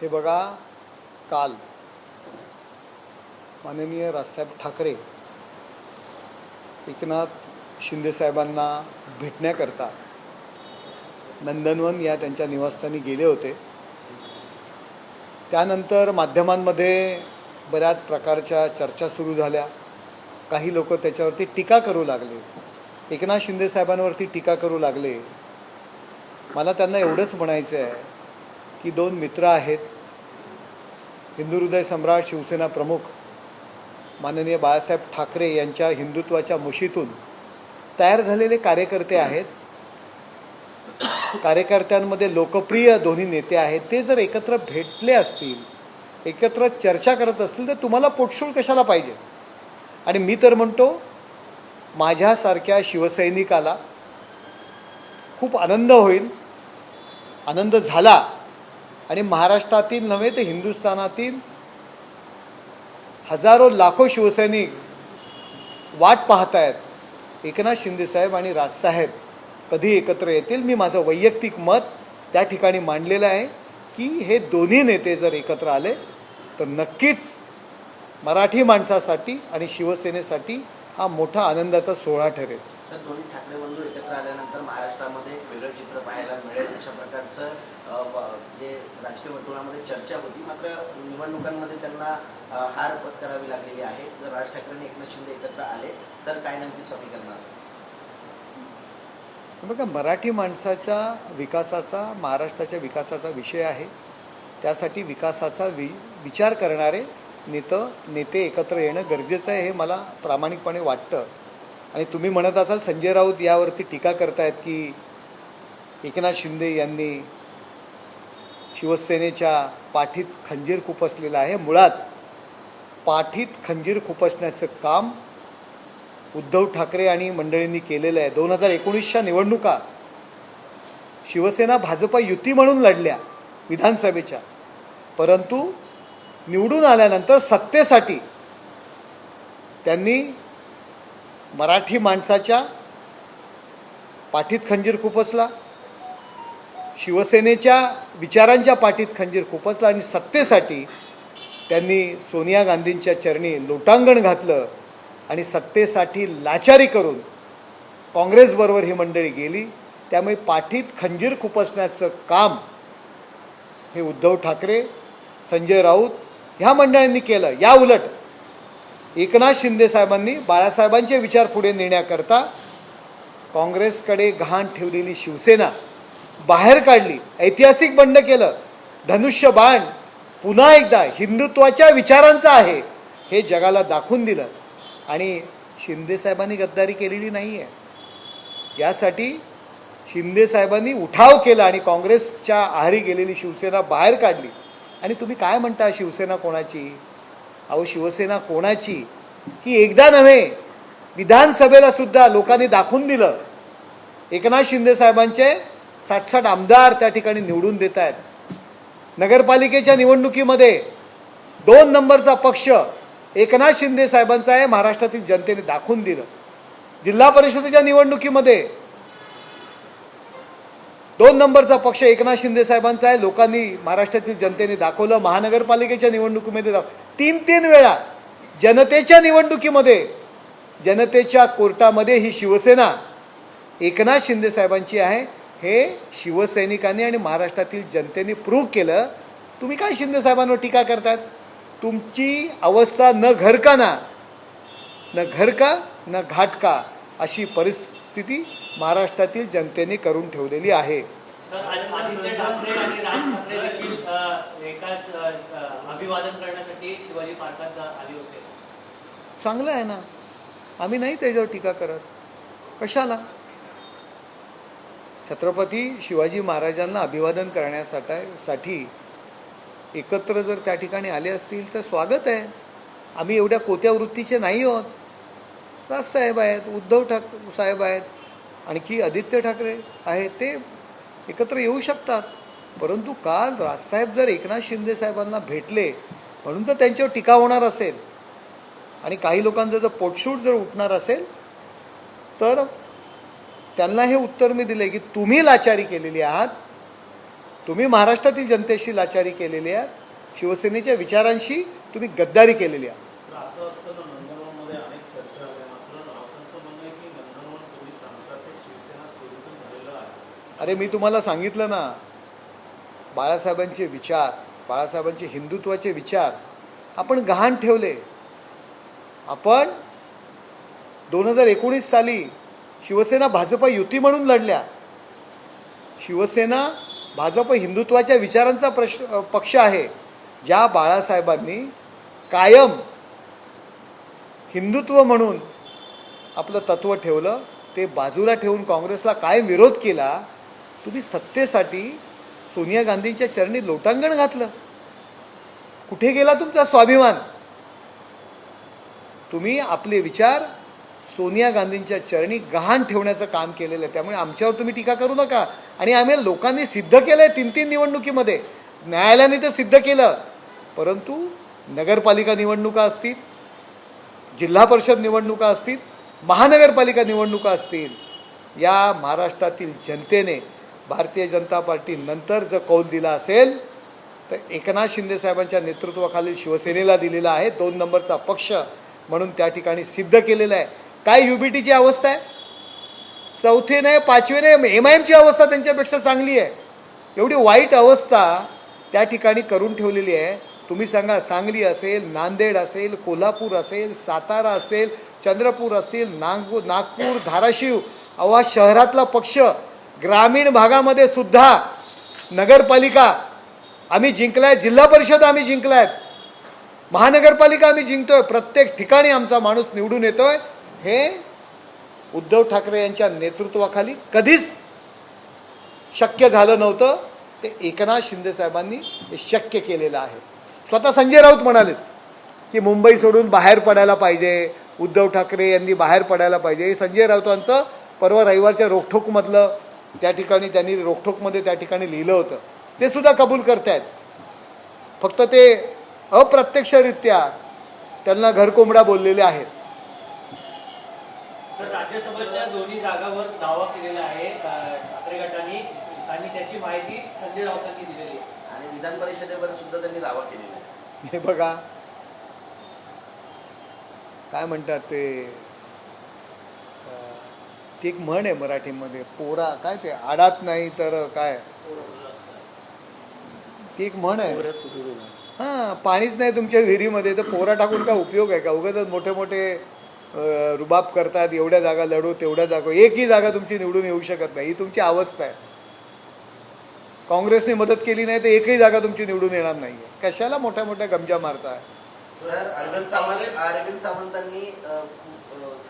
हे बघा, काल माननीय राजसाहेब ठाकरे एकनाथ शिंदेसाहेबांना भेटण्याकरता नंदनवन या त्यांच्या निवासस्थानी गेले होते। त्यानंतर माध्यमांमध्ये बऱ्याच प्रकारच्या चर्चा सुरू झाल्या। काही लोक त्याच्यावरती टीका करू लागले, एकनाथ शिंदेसाहेबांवरती टीका करू लागले। मला त्यांना एवढंच म्हणायचं आहे की दोन मित्र आहेत, हिंदू हृदय सम्राट शिवसेना प्रमुख माननीय बाळासाहेब ठाकरे यांच्या हिंदुत्वाच्या मुशीतून तयार झालेले कार्यकर्ते आहेत। कार्यकर्त्यांमध्ये लोकप्रिय दोन्ही नेते आहेत। ते जर एकत्र भेटले असतील, एकत्र चर्चा करत असतील तर तुम्हाला पोटशूळ कशाला पाहिजे? आणि मी तर म्हणतो, माझ्यासारख्या शिवसैनिकाला खूप आनंद होईल, आनंद झाला। आणि महाराष्ट्रातील नव्हे तर हिंदुस्थानातील हजारो लाखो शिवसैनिक वाट पाहत आहेत एकनाथ शिंदेसाहेब आणि राजसाहेब कधी एकत्र येतील। मी माझं वैयक्तिक मत त्या ठिकाणी मांडलेलं आहे की हे दोन्ही नेते जर एकत्र आले तर नक्कीच मराठी माणसासाठी आणि शिवसेनेसाठी हा मोठा आनंदाचा सोहळा ठरेल। सर, दोन्ही ठाकरे बंधू एकत्र आल्यानंतर महाराष्ट्रामध्ये एक वेगळं चित्र पाहायला मिळेल अशा प्रकारचं जे राजकीय वर्तुळामध्ये चर्चा होती। मात्र निवडणुकांमध्ये त्यांना हार पत्करावी लागलेली आहे। जर राज ठाकरे आणि एकनाथ शिंदे एकत्र आले तर काय नेमकी समीकरण असेल? बघा, मराठी माणसाच्या विकासाचा, महाराष्ट्राच्या विकासाचा विषय आहे। त्यासाठी विकासाचा विचार करणारे नेते एकत्र येणं गरजेचं आहे, हे मला प्रामाणिकपणे वाटतं। आणि तुम्ही म्हणत असाल संजय राऊत यावरती टीका करतायत की एकनाथ शिंदे यांनी शिवसेनेच्या पाठीत खंजीर खुपसलेलं आहे। मुळात पाठीत खंजीर खुपसण्याचं काम उद्धव ठाकरे आणि मंडळींनी केलेलं आहे। 2019च्या निवडणुका शिवसेना भाजप युती म्हणून लढल्या विधानसभेच्या, परंतु निवडून आल्यानंतर सत्तेसाठी त्यांनी मराठी माणसाच्या पाठीत खंजीर खुपसला, शिवसेनेच्या विचारांच्या पाठीत खंजीर खुपसला आणि सत्तेसाठी त्यांनी सोनिया गांधींच्या चरणी लोटांगण घातलं आणि सत्तेसाठी लाचारी करून काँग्रेसबरोबर ही मंडळी गेली। त्यामुळे पाठीत खंजीर खुपसण्याचं काम हे उद्धव ठाकरे, संजय राऊत ह्या मंडळींनी केलं। या उलट एकनाथ शिंदे साहेबांनी बाळासाहेबांचे विचार पुढे नेण्याकरता काँग्रेसकडे गहाण ठेवलेली शिवसेना बाहेर काढली, ऐतिहासिक बंड केलं। धनुष्यबाण पुन्हा एकदा हिंदुत्वाच्या विचारांचं आहे हे जगाला दाखवून दिलं। आणि शिंदे साहेबांनी गद्दारी केलेली नाही आहे, यासाठी शिंदे साहेबांनी उठाव केला आणि काँग्रेसच्या आहारी गेलेली शिवसेना बाहेर काढली। आणि तुम्ही काय म्हणता शिवसेना कोणाची? अहो, शिवसेना कोणाची की एकदा नव्हे, विधानसभेला सुद्धा लोकांनी दाखवून दिलं। एकनाथ शिंदे साहेबांचे 60 आमदार त्या ठिकाणी निवडून देत आहेत। नगरपालिकेच्या निवडणुकीमध्ये 2 नंबरचा पक्ष एकनाथ शिंदे साहेबांचा आहे, महाराष्ट्रातील जनतेने दाखवून दिलं। जिल्हा परिषदेच्या निवडणुकीमध्ये 2 नंबरचा पक्ष एकनाथ शिंदे साहेबांचा आहे, लोकांनी, महाराष्ट्रातील जनतेने दाखवलं। महानगरपालिकेच्या निवडणुकीमध्ये 3 वेळा जनतेच्या निवडणुकीमध्ये, जनतेच्या कोर्टामध्ये ही शिवसेना एकनाथ शिंदे साहेबांची आहे, हे शिवसैनिकांनी आणि महाराष्ट्रातील जनतेने प्रूव्ह केलं। तुम्ही काय शिंदे साहेबांवर टीका करतात? तुमची अवस्था न घर का न घाट का अशी परिस्थिती महाराष्ट्रातील जनतेने करून ठेवलेली आहे। आदित्य ठाकरे आणि राज ठाकरे देखील एकाच अभिवादन करण्यासाठी शिवाजी पार्कात आले होते। चांगलं आहे ना, आम्ही नाही त्याच्यावर टीका करत। कशाला? छत्रपती शिवाजी महाराजांना अभिवादन करण्यासाठी एकत्र जर त्या ठिकाणी आले असतील तर स्वागत आहे। आम्ही एवढ्या कोत्या वृत्तीचे नाही आहोत। राजसाहेब आहेत, उद्धव साहेब आहेत, आणखी आदित्य ठाकरे आहेत, ते एकत्र येऊ शकतात। परंतु काल राजसाहेब जर एकनाथ शिंदे साहेबांना भेटले म्हणून तर त्यांच्यावर टीका होणार असेल आणि काही लोकांचं जर पोटशूट जर उठणार असेल तर त्यांना हे उत्तर मी दिले की तुम्ही लाचारी केलेली आहात, तुम्ही महाराष्ट्रातील जनतेशी लाचारी केलेली आहे, शिवसेनेच्या विचारांशी तुम्ही गद्दारी केलेली आहे. तर असं असताना नंदनवनमध्ये अनेक चर्चा आल्या, मात्र राऊतांचं म्हणणं आहे की नंदनवन पोलीस सांगतात ते शिवसेना चोरीतून झालेलं आहे. अरे मी तुम्हाला सांगितलं ना, बाळासाहेबांचे विचार, बाळासाहेबांचे हिंदुत्वाचे विचार आपण गहाण ठेवले. आपण 2019 साली शिवसेना भाजप युती म्हणून लढल्या. शिवसेना भाजप हिंदुत्वाच्या विचारांचा पक्ष आहे. ज्या बाळासाहेबांनी कायम हिंदुत्व म्हणून आपलं तत्त्व ठेवलं, ते बाजूला ठेवून काँग्रेसला कायम विरोध केला. तुम्ही सत्तेसाठी सोनिया गांधींच्या चरणी लोटांगण घातलं. कुठे गेला तुमचा स्वाभिमान? तुम्ही आपले विचार सोनिया गांधींच्या चरणी गहाण ठेवण्याचं काम केलेलं आहे. त्यामुळे आमच्यावर तुम्ही टीका करू नका. आणि आम्ही लोकांनी सिद्ध केलं आहे 3-3 निवडणुकीमध्ये, न्यायालयाने ते सिद्ध केलं. परंतु नगरपालिका निवडणुका असतील, जिल्हा परिषद निवडणुका असतील, महानगरपालिका निवडणुका असतील, या महाराष्ट्रातील जनतेने भारतीय जनता पार्टी नंतर जर कौल दिला असेल तर एकनाथ शिंदे साहेबांच्या नेतृत्वाखालील शिवसेनेला दिलेला आहे. 2 नंबरचा पक्ष म्हणून त्या ठिकाणी सिद्ध केलेलं आहे. काय UBTची अवस्था आहे? 4थे नाही, 5वे नाही, MIMची अवस्था त्यांच्यापेक्षा चांगली आहे. एवढी वाईट अवस्था त्या ठिकाणी करून ठेवलेली आहे. तुम्ही सांगा, सांगली असेल, नांदेड असेल, कोल्हापूर असेल, सातारा असेल, चंद्रपूर असेल, नागपूर, धाराशिव, अवा शहरातला पक्ष, ग्रामीण भागामध्ये सुद्धा नगरपालिका आम्ही जिंकलाय, जिल्हा परिषद आम्ही जिंकलायत, महानगरपालिका आम्ही जिंकतोय. प्रत्येक ठिकाणी आमचा माणूस निवडून येतोय. हे उद्धव ठाकरे यांच्या नेतृत्वाखाली कधीच शक्य झालं नव्हतं. ते एकनाथ शिंदे साहेबांनी हे शक्य केलेलं आहे. स्वतः संजय राऊत म्हणालेत की मुंबई सोडून बाहेर पडायला पाहिजे, उद्धव ठाकरे यांनी बाहेर पडायला पाहिजे. हे संजय राऊतांचं परवा रविवारच्या रोखठोकमधलं त्या ठिकाणी त्यांनी रोखठोकमध्ये त्या ठिकाणी लिहिलं होतं. ते सुद्धा कबूल करतायत. फक्त ते अप्रत्यक्षरित्या त्यांना घरकोंबडा बोललेले आहेत. तर राज्यसभेच्या दोन्ही जागांवर दावा केलेला आहे ठाकरे गटाने, आणि त्याची माहिती संजय राऊतांनी दिलेली आहे. आणि विधान परिषदेवर सुद्धा त्यांनी दावा केलेला आहे. हे बघा, काय म्हणतात ते, ती एक म्हण आहे मराठीमध्ये, पोरा काय ते आडात नाही तर काय, ती एक म्हण आहे. हां, पाणीच नाही तुमच्या विहिरीमध्ये तर पोरा टाकून काय उपयोग आहे का? उगाच मोठे मोठे रुबाब करतात, एवढ्या जागा लढू, तेवढ्या जागा, एकही जागा तुमची निवडून येऊ शकत नाही. ही तुमची अवस्था आहे. काँग्रेसने मदत केली नाही तर एकही जागा तुमची निवडून येणार नाही आहे. कशाला मोठ्या मोठ्या गमजा मारताय? सर, अरविंद सावंतांनी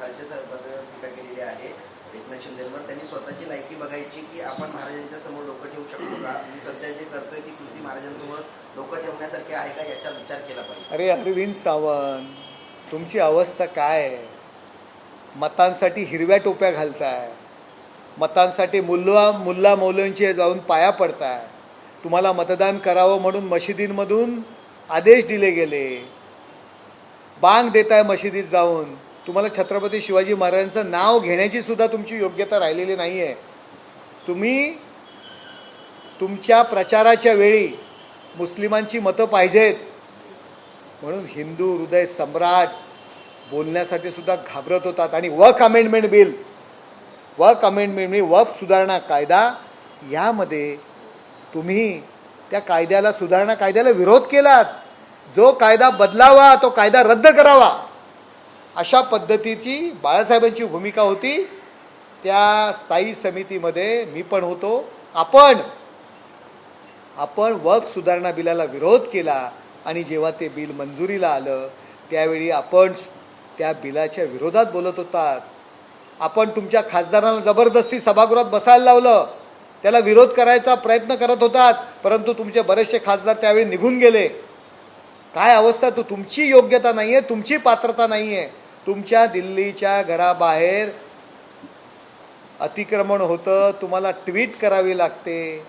खालच्या स्तरावर टीका केलेली आहे एकनाथ शिंदेवर. त्यांनी स्वतःची लायकी बघायची की आपण महाराजांच्या समोर डोकं ठेवू शकतो का? मी सध्या जे करतोय ती कृती महाराजांसमोर डोकं ठेवण्यासारखी आहे का, याचा विचार केला पाहिजे. अरे अरविंद सावंत, तुमची अवस्था काय आहे? मतांसाठी हिरव्या टोप्या घालताय, मतांसाठी मुल्ला मौलवींचे जाऊन पाया पडताय. तुम्हाला मतदान करावं म्हणून मशिदींमधून आदेश दिले गेले, बांग देताय मशिदीत जाऊन. तुम्हाला छत्रपती शिवाजी महाराजांचं नाव घेण्याची सुद्धा तुमची योग्यता राहिलेली नाही आहे. तुम्ही तुमच्या प्रचाराच्या वेळी मुस्लिमांची मतं पाहिजेत म्हणून हिंदू हृदय सम्राट बोलण्यासाठी सुद्धा घाबरत होतात. आणि वक्फ अमेंडमेंट बिल, वक्फ सुधारणा कायदा, यामध्ये तुम्ही त्या कायद्याला, सुधारणा कायद्याला विरोध केलात. जो कायदा बदलावा तो कायदा रद्द करावा, अशा पद्धतीची बाळासाहेबांची भूमिका होती. त्या स्थायी समितीमध्ये मी पण होतो. आपण वक्फ सुधारणा बिलाला विरोध केला आणि जेव्हा ते बिल मंजुरीला आलं त्यावेळी आपण त्या बिलाच्या विरोधात बोलत होतात. आपण तुमच्या खासदारांना जबरदस्ती सभागृहात बसायला लावलं, त्याला विरोध करायचा प्रयत्न करत होतात, परंतु तुमचे बरेचसे खासदार त्यावेळी निघून गेले. काय अवस्था, तुमची योग्यता नाही आहे, तुमची पात्रता नाही आहे. तुमच्या दिल्लीच्या घराबाहेर अतिक्रमण होतं, तुम्हाला ट्विट करावी लागते,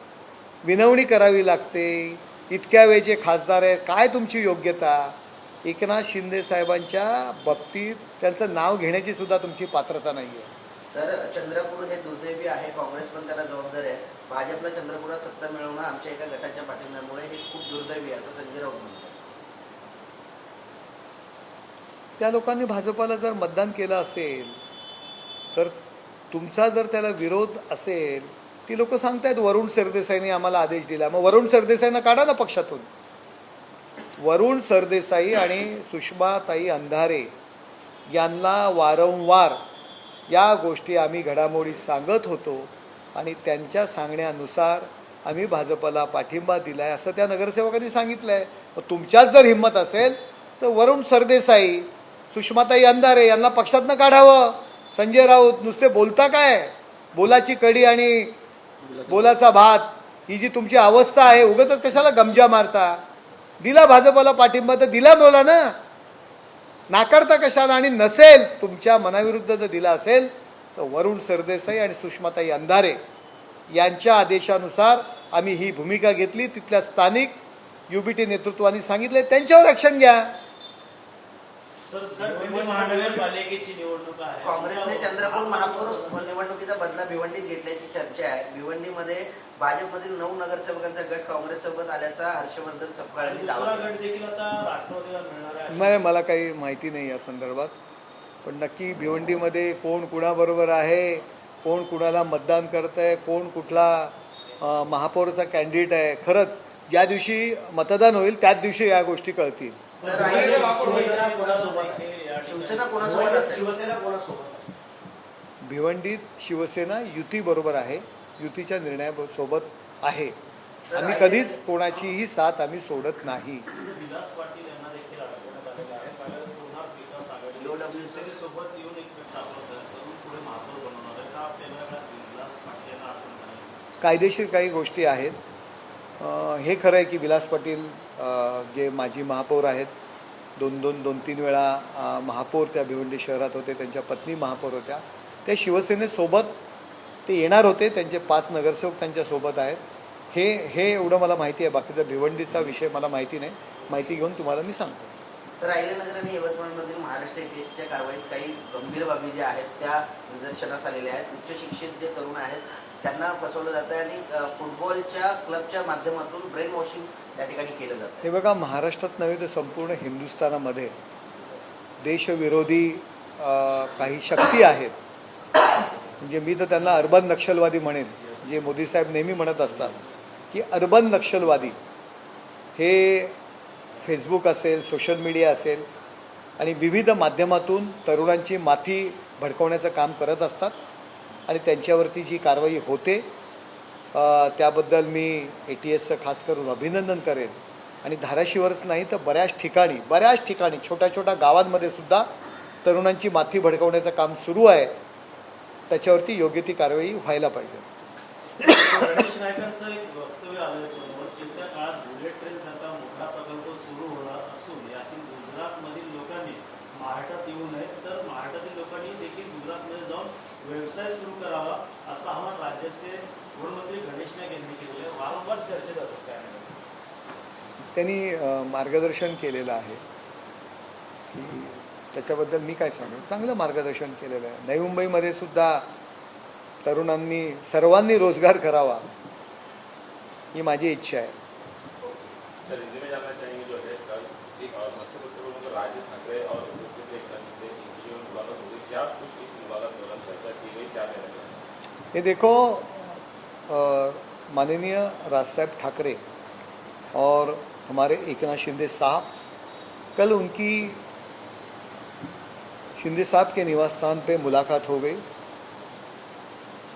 विनवणी करावी लागते. इतक्या वेळचे खासदार आहेत, काय तुमची योग्यता? एकनाथ शिंदे साहेबांच्या बाबतीत त्यांचं नाव घेण्याची सुद्धा तुमची पात्रता नाही आहे. सर, चंद्रपूर हे दुर्दैवी आहे, काँग्रेस पण त्याला जबाबदार आहे. भाजपला चंद्रपुरात सत्ता मिळवणं आमच्या एका गटाच्या पाठिंब्यामुळे हे खूप दुर्दैवी आहे असं संजय राऊत म्हणतात. त्या लोकांनी भाजपाला जर मतदान केलं असेल तर तुमचा जर त्याला विरोध असेल, ती लोक सांगतायत वरुण सरदेसाईंनी आम्हाला आदेश दिला, मग वरुण सरदेसाईंना काढा ना पक्षातून. वरुण सरदेसाई आणि सुषमाताई अंधारे यांना वारंवार या गोष्टी आम्ही घडामोडी सांगत होतो आणि त्यांच्या सांगण्यानुसार आम्ही भाजपला पाठिंबा दिला आहे असं त्या नगरसेवकांनी सांगितलं आहे. तुमच्यात जर हिंमत असेल तर वरुण सरदेसाई, सुषमाताई अंधारे यांना पक्षातनं काढावं. संजय राऊत नुसते बोलता काय, बोलाची कडी आणि बोलाचा भात ही जी तुमची अवस्था आहे, उगाचच कशाला गमजा मारता. दिला भाजपला पाठिंबा तर दिला बोला ना, नाकारता कशाला. आणि नसेल तुमच्या मनाविरुद्ध जर दिला असेल तर वरुण सरदेसाई आणि सुषमाताई अंधारे यांच्या आदेशानुसार आम्ही ही भूमिका घेतली. तिथल्या स्थानिक UBT नेतृत्वाने सांगितले, त्यांच्यावर ॲक्शन घ्या. सर, भिवंडी महानगरपालिकेची निवडणूक आहे. काँग्रेसने चंद्रपूर महापौर निवडणुकीचा बदला भिवंडीत घेतल्याची चर्चा आहे. भिवंडीमध्ये भाजपमधील 9 नगरसेवकांचा गट काँग्रेससोबत आल्याचा हर्षवर्धन सपकाळांनी दावा दुसरा गट देखील आता राष्ट्रवादीला मिळणार आहे. नाही, मला काही माहिती नाही या संदर्भात. पण नक्की भिवंडीमध्ये कोण कुणाबरोबर आहे, कोण कुणाला मतदान करत आहे, कोण कुठला महापौरचा कॅन्डिडेट आहे, खरंच ज्या दिवशी मतदान होईल त्याच दिवशी या गोष्टी कळतील. सर, शिवसेना कोणासोबत असेल? शिवसेना कोणासोबत? भिवंडीत शिवसेना युतीबरोबर आहे, युतीच्या निर्णयासोबत आहे. आम्ही कधीच कोणाचीही साथ आम्ही सोडत नाही. विलास पाटील यांना देखील अडकवण्यात आलेलं आहे. पहिल्यांदा पुन्हा विकास आघाडी शिवसेनेसोबत येऊन एक गट स्थापन करून पुढे महापौर बनवणार आहे. का आपल्याला विलास पाटील यांना अडकवण्यात आले? कायदेशीर काही गोष्टी आहेत. हे खरं आहे की विलास पाटील जे माजी महापौर आहेत, 2-3 वेळा महापौर त्या भिवंडी शहरात होते, त्यांच्या पत्नी महापौर होत्या, त्या शिवसेनेसोबत ते येणार होते. त्यांचे 5 नगरसेवक त्यांच्यासोबत आहेत. हे एवढं मला माहिती आहे. बाकीचा भिवंडीचा विषय मला माहिती नाही. माहिती घेऊन तुम्हाला मी सांगतो. सर, अहिल्यानगर आणि यवतमाळमधील महाराष्ट्र केसच्या कारवाईत काही गंभीर बाबी ज्या आहेत त्या निदर्शनास आलेल्या आहेत. उच्च शिक्षित जे तरुण आहेत त्यांना फसवलं जातं आणि फुटबॉलच्या क्लबच्या माध्यमातून ब्रेन वॉशिंग त्या ठिकाणी केलं जातं. हे बघा, महाराष्ट्रात नव्हे तर संपूर्ण हिंदुस्थानामध्ये देशविरोधी काही शक्ती आहेत. म्हणजे मी तर त्यांना अर्बन नक्षलवादी म्हणेन. जे मोदी साहेब नेहमी म्हणत असतात की अर्बन नक्षलवादी हे फेसबुक असेल, सोशल मीडिया असेल आणि विविध माध्यमातून तरुणांची माथी भडकवण्याचं काम करत असतात. आणि त्यांच्यावरती जी कारवाई होते त्याबद्दल मी ATSचं खास करून अभिनंदन करेन. आणि धाराशिवच नाही तर बऱ्याच ठिकाणी छोट्या गावांमध्ये सुद्धा तरुणांची माथी भडकवण्याचं काम सुरू आहे. त्याच्यावरती योग्य ती कारवाई व्हायला पाहिजे. गणेश नायकांचं एक वक्तव्य आलंय समोर की त्या काळात बुलेट ट्रेन सारखा मोठा प्रकल्प सुरू होणार असून यातील गुजरातमधील लोकांनी महाराष्ट्रात येऊ नये, तर महाराष्ट्रातील लोकांनी देखील गुजरातमध्ये जाऊन व्यवसाय सुरू करावा असं आवाहन राज्याचे गृहमंत्री गणेश नाईक यांनी केलेलं आहे. वारंवार चर्चेत असत काय त्यांनी मार्गदर्शन केलेलं आहे की त्याच्याबद्दल मी काय सांगू. चांगलं मार्गदर्शन केलेलं आहे. नवी मुंबईमध्ये सुद्धा तरुणांनी सर्वांनी रोजगार करावा ही माझी इच्छा आहे. सर, हिंदी में जानना चाहेंगे जो है कल एक मुख्यमंत्री राज ठाकरे और मुख्यमंत्री एकनाथ शिंदे की जो मुलाकात हुई, क्या कुछ इस मुलाकात दौरान चर्चा की गई, क्या कहना चाहिए? ये देखो, माननीय राज साहब ठाकरे और हमारे एकनाथ शिंदे साहब, कल उनकी शिंदे साहब के निवास स्थान पे मुलाकात हो गई.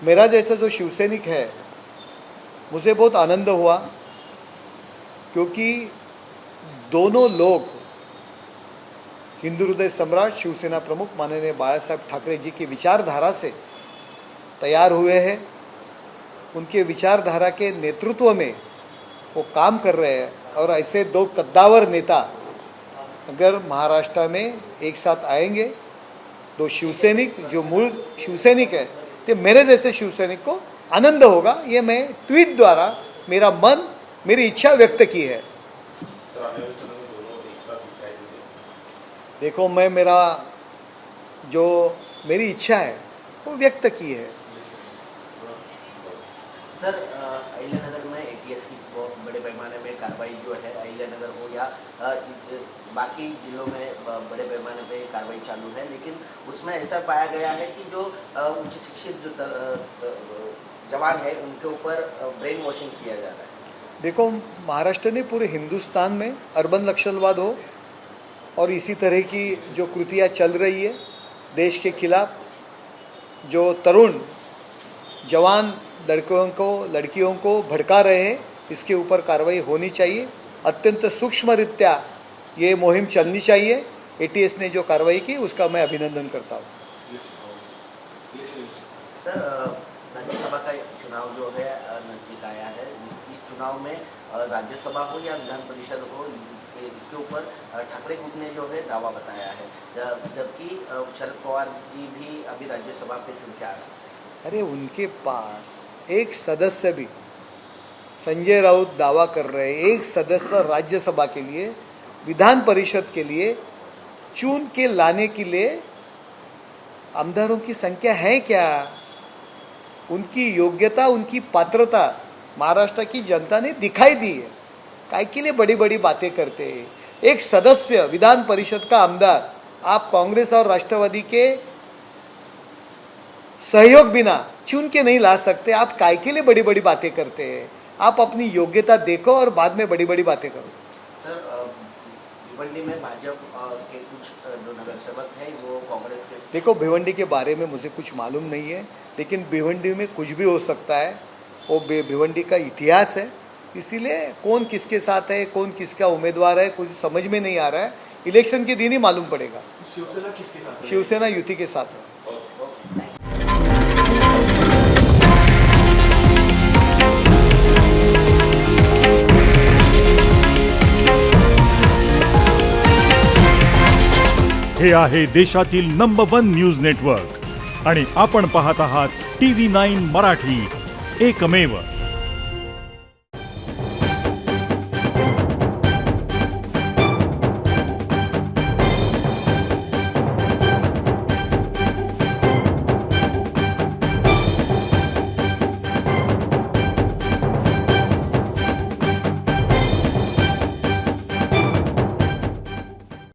मेरा जैसा जो शिवसैनिक है मुझे बहुत आनंद हुआ क्योंकि दोनों लोग हिंदू हृदय सम्राट शिवसेना प्रमुख माननीय बाळासाहेब ठाकरे जी की विचारधारा से तैयार हुए हैं. उनके विचारधारा के नेतृत्व में वो काम कर रहे हैं. और ऐसे 2 कद्दावर नेता अगर महाराष्ट्र में एक साथ आएंगे, 2 शिवसैनिक जो मूल शिवसैनिक है, तो मेरे जैसे शिवसैनिक को आनंद होगा. ये मैं ट्वीट द्वारा मेरी इच्छा व्यक्त की है. सर, आने वाले समय में दोनों एक साथ दिखाई देंगे? देखो, मैं मेरी इच्छा है वो व्यक्त की है. सर, गांधीनगर हो या बाकी जिलों में बड़े पैमाने पे कार्रवाई चालू है, लेकिन उसमें ऐसा पाया गया है कि जो उच्च शिक्षित जो जवान है उनके ऊपर ब्रेन वॉशिंग किया जा रहा है। देखो, महाराष्ट्र ने पूरे हिंदुस्तान में अर्बन नक्सलवाद हो और इसी तरह की जो कृतियाँ चल रही है देश के खिलाफ, जो तरुण जवान लड़कियों को भड़का रहे हैं, इसके ऊपर कार्रवाई होनी चाहिए। अत्यंत सूक्ष्मरीत्या ये मुहिम चलनी चाहिए। एटीएस ने जो कार्रवाई की उसका मैं अभिनंदन करता हूँ। सर, राज्यसभा का चुनाव जो है नजदीक आया है। इस चुनाव में राज्यसभा हो या विधान परिषद हो, इसके ऊपर ठाकरे ग्रुप ने जो है दावा बताया है, जबकि शरद पवार जी भी अभी राज्यसभा पे चुन के आ सकते हैं। अरे, उनके पास एक सदस्य भी, संजय राउत दावा कर रहे हैं, एक सदस्य राज्यसभा के लिए, विधान परिषद के लिए चुन के लाने के लिए आमदारों की संख्या है क्या? उनकी योग्यता, उनकी पात्रता महाराष्ट्र की जनता ने दिखाई दी है। काय के लिए बड़ी बड़ी बातें करते हैं? एक सदस्य विधान परिषद का आमदार आप कांग्रेस और राष्ट्रवादी के सहयोग बिना चुन के नहीं ला सकते। आप काय के लिए बड़ी बड़ी बातें करते हैं? आप अपनी योग्यता देखो और बाद में बड़ी बड़ी बातें करो। सर, भिवंडी में भाजपा के कुछ जो नगर सेवक हैं वो कांग्रेस के। देखो, भिवंडी के बारे में मुझे कुछ मालूम नहीं है, लेकिन भिवंडी में कुछ भी हो सकता है। वो भिवंडी का इतिहास है, इसीलिए कौन किसके साथ है, कौन किसका उम्मीदवार है, कुछ समझ में नहीं आ रहा है। इलेक्शन के दिन ही मालूम पड़ेगा। शिवसेना किसके साथ है? शिवसेना युति के साथ है। हे आहे देशातील नंबर 1 न्यूज नेटवर्क आणि आपण पाहत आहात TV9 मराठी, एकमेव.